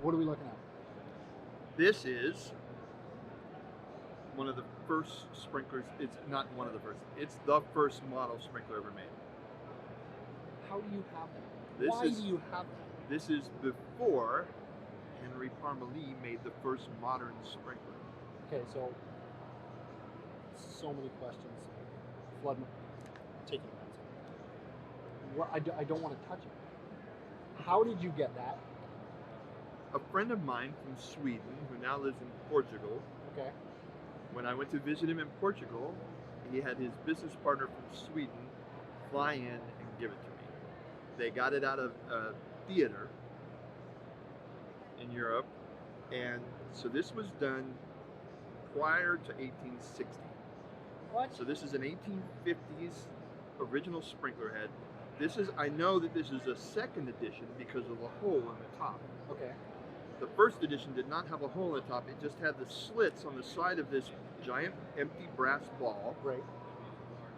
What are we looking at? This is one of the first sprinklers. It's not one of the first. It's the first model sprinkler ever made. How do you have that? This Why is- do you have that? This is before Henry Parmelee made the first modern sprinkler. Okay, so many questions. Flood my... Take it away. I don't want to touch it. How did you get that? A friend of mine from Sweden, who now lives in Portugal, Okay. when I went to visit him in Portugal, he had his business partner from Sweden fly in and give it to me. They got it out of a theater in Europe, and so this was done prior to 1860. What? So this is an 1850s original sprinkler head. I know that this is a second edition because of the hole in the top. Okay. The first edition did not have a hole in the top, it just had the slits on the side of this giant empty brass ball, Right.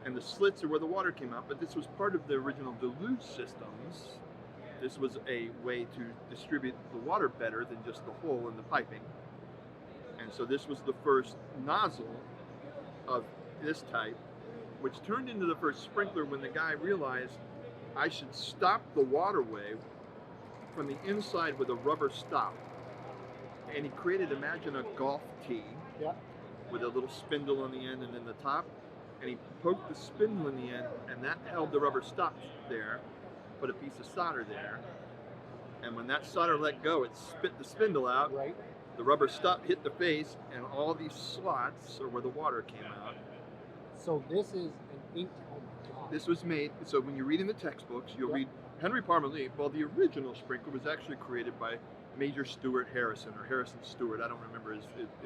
and the slits are where the water came out, but this was part of the original deluge systems. This was a way to distribute the water better than just the hole in the piping. And so this was the first nozzle of this type, which turned into the first sprinkler when the guy realized I should stop the waterway from the inside with a rubber stop. And he created, imagine a golf tee Yeah. with a little spindle on the end and in the top. And he poked the spindle in the end, and that held the rubber stop there, put a piece of solder there. And when that solder let go, it spit the spindle out. Right. The rubber stop hit the face, and all these slots are where the water came out. So this is an 8. Oh my god. This was made, so when you read in the textbooks, you'll Yeah. read Henry Parmelee. Well, the original sprinkler was actually created by Major Stewart Harrison, or Harrison Stewart. I don't remember if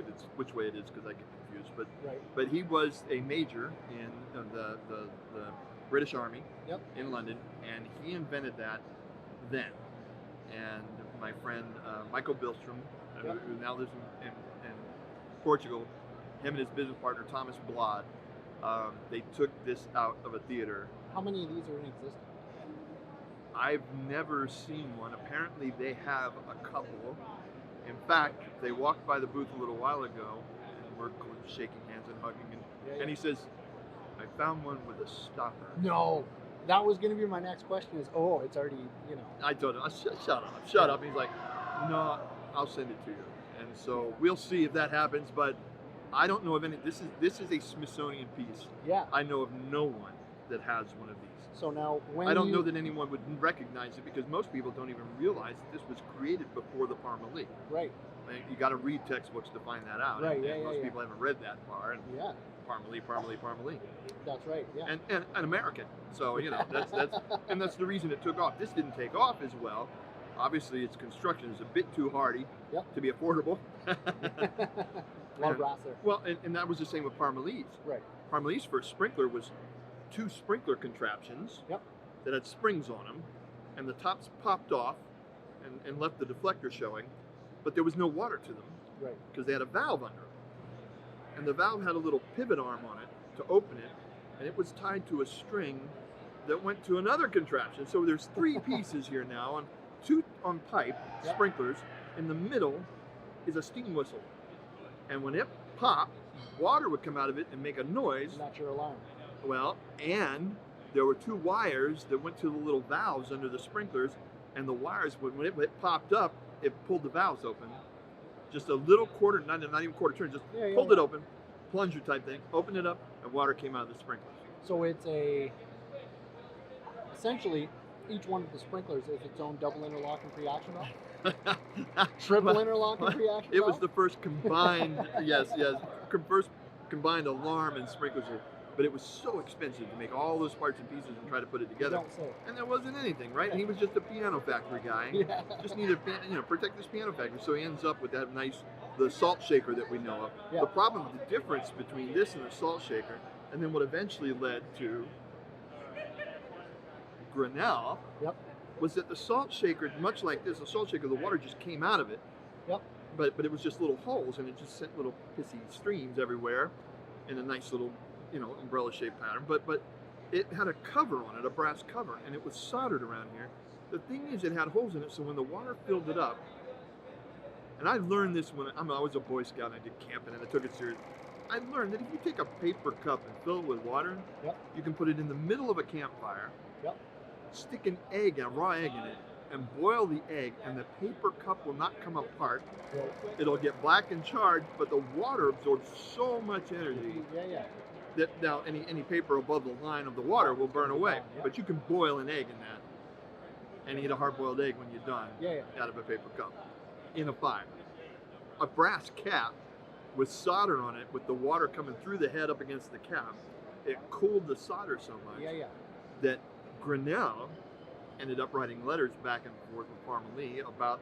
it's which way it is because I get confused. Right. But he was a major in the British Army Yep. in London, and he invented that then. And my friend Michael Billstrom, Yep. who now lives in Portugal, him and his business partner Thomas Blad, they took this out of a theater. How many of these are in existence? I've never seen one. Apparently they have a couple. In fact, they walked by the booth a little while ago, and we're shaking hands and hugging, and he says, I found one with a stopper. No. That was going to be my next question is, oh, it's already, I told him, shut up. He's like, no, I'll send it to you. And so we'll see if that happens, but I don't know of any. This is a Smithsonian piece. Yeah. I know of no one that has one of these. So now when I don't know that anyone would recognize it because most people don't even realize that this was created before the Parmelee. Right. Like, you got to read textbooks to find that out. Right, and, yeah, and yeah, most yeah. people haven't read that far. And Yeah. Parmelee. That's right. Yeah. And an American. So, that's the reason it took off. This didn't take off as well. Obviously, its construction is a bit too hardy Yep. to be affordable. A lot of brass there. Well, and that was the same with Parmelee's. Right. Parmelee's first sprinkler was 2 sprinkler contraptions Yep. that had springs on them, and the tops popped off and left the deflector showing, but there was no water to them Right. because they had a valve under them. And the valve had a little pivot arm on it to open it, and it was tied to a string that went to another contraption. So there's 3 pieces here now, on 2 on pipe, Yep. sprinklers. In the middle is a steam whistle. And when it popped, water would come out of it and make a noise. Not your alarm. Well, and there were 2 wires that went to the little valves under the sprinklers, and the wires, when it popped up, it pulled the valves open. Just a little quarter, not even quarter turn, just Yeah, pulled it open, plunger type thing, opened it up, and water came out of the sprinklers. So it's essentially each one of the sprinklers is its own double interlocking pre-action valve. Triple interlocking pre-action It was valve? the first combined, yes, first combined alarm and sprinklers. But it was so expensive to make all those parts and pieces and try to put it together. Don't say. And there wasn't anything, right? And he was just a piano factory guy. Yeah. Just needed to protect this piano factory. So he ends up with that the salt shaker that we know of. Yeah. The problem, the difference between this and the salt shaker, and then what eventually led to Grinnell, Yep. was that the salt shaker, much like this, the salt shaker, the water just came out of it. Yep. But it was just little holes, and it just sent little pissy streams everywhere in a nice little, umbrella-shaped pattern. But it had a cover on it, a brass cover, and it was soldered around here. The thing is, it had holes in it, so when the water filled it up, And I learned this when I was a Boy Scout and I did camping and I took it serious. I learned that if you take a paper cup and fill it with water, Yep. you can put it in the middle of a campfire, Yep. stick an egg, a raw egg in it, and boil the egg, and the paper cup will not come apart. Yep. It'll get black and charred, but the water absorbs so much energy Yeah. that now any paper above the line of the water will burn away. Yeah. But you can boil an egg in that and eat a hard-boiled egg when you're done Yeah. out of a paper cup in a fire. A brass cap with solder on it, with the water coming through the head up against the cap, it cooled the solder so much Yeah. that Grinnell ended up writing letters back and forth with Parmelee about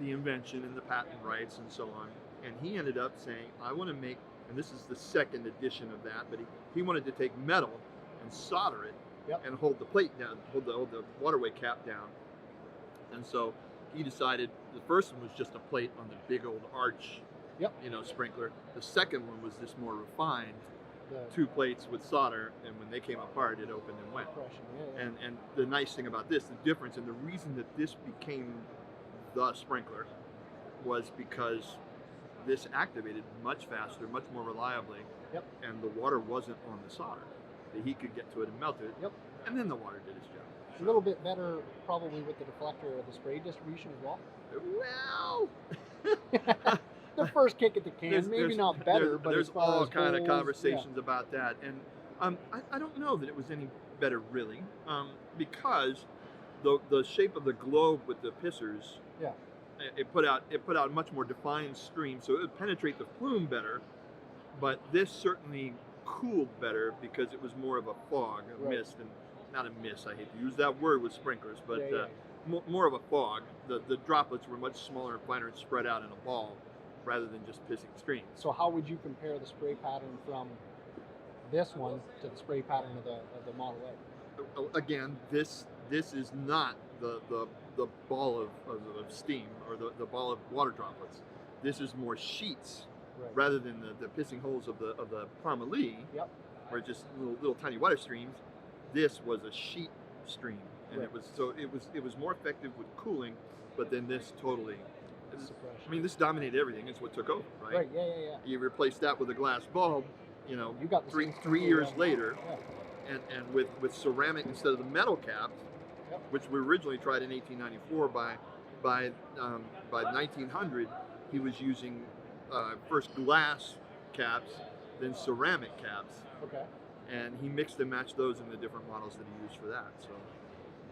the invention and the patent rights and so on. And he ended up saying, I want to make, and this is the second edition of that, but he wanted to take metal and solder it Yep. and hold the plate down, hold the waterway cap down. And so he decided the first one was just a plate on the big old arch, Yep. Sprinkler. The second one was this more refined, The 2 plates with solder, and when they came apart, it opened and went. depression. Yeah. And the nice thing about this, the difference, and the reason that this became the sprinkler was because this activated much faster, much more reliably, Yep. and the water wasn't on the solder. The heat could get to it and melt it, Yep. and then the water did its job. A little bit better probably with the deflector or the spray distribution as well. Well, The first kick at the can, maybe not better, but there's as far all as kind of holes, conversations about that, and I don't know that it was any better really, because the shape of the globe with the pissers, Yeah. it put out a much more defined stream, so it would penetrate the flume better. But this certainly cooled better because it was more of a fog, a Right. mist, and not a mist. I hate to use that word with sprinklers, but Yeah. more of a fog. The droplets were much smaller and finer and spread out in a ball rather than just pissing streams. So how would you compare the spray pattern from this one to the spray pattern of the Model A? Again, this is not the ball of steam or the ball of water droplets. This is more sheets Right. rather than the pissing holes of the Parmelee, Yep. where just little tiny water streams. This was a sheet stream, and Right. it was more effective with cooling. But then this totally, Suppression. this dominated everything. It's what took over, right? Right. Yeah. You replaced that with a glass bulb, You got the same three sprinkler years around. later. Yeah. And with ceramic instead of the metal caps, Yep. which we originally tried in 1894. By 1900, he was using first glass caps, then ceramic caps, Okay. and he mixed and matched those in the different models that he used for that. So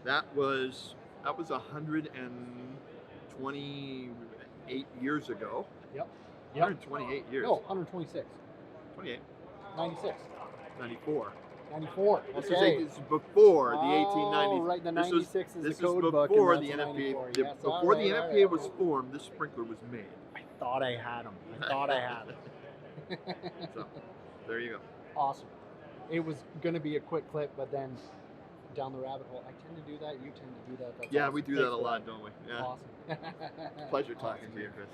that was 128 years ago. Yep. 128 years. No, 126. 28, 96. 94. 94. This Okay. is before the Oh, 1890s. right, the This 96 is this the code was book, before and the that's NFPA. 94. Yes, Before all the right, NFPA all was right. formed, this sprinkler was made. I thought I had them. I thought I had them. So there you go. Awesome. It was going to be a quick clip, but then down the rabbit hole. I tend to do that. You tend to do that. That's Yeah, awesome. we do Thanks that a for lot, don't we? Yeah. Awesome. Pleasure talking to you, Chris.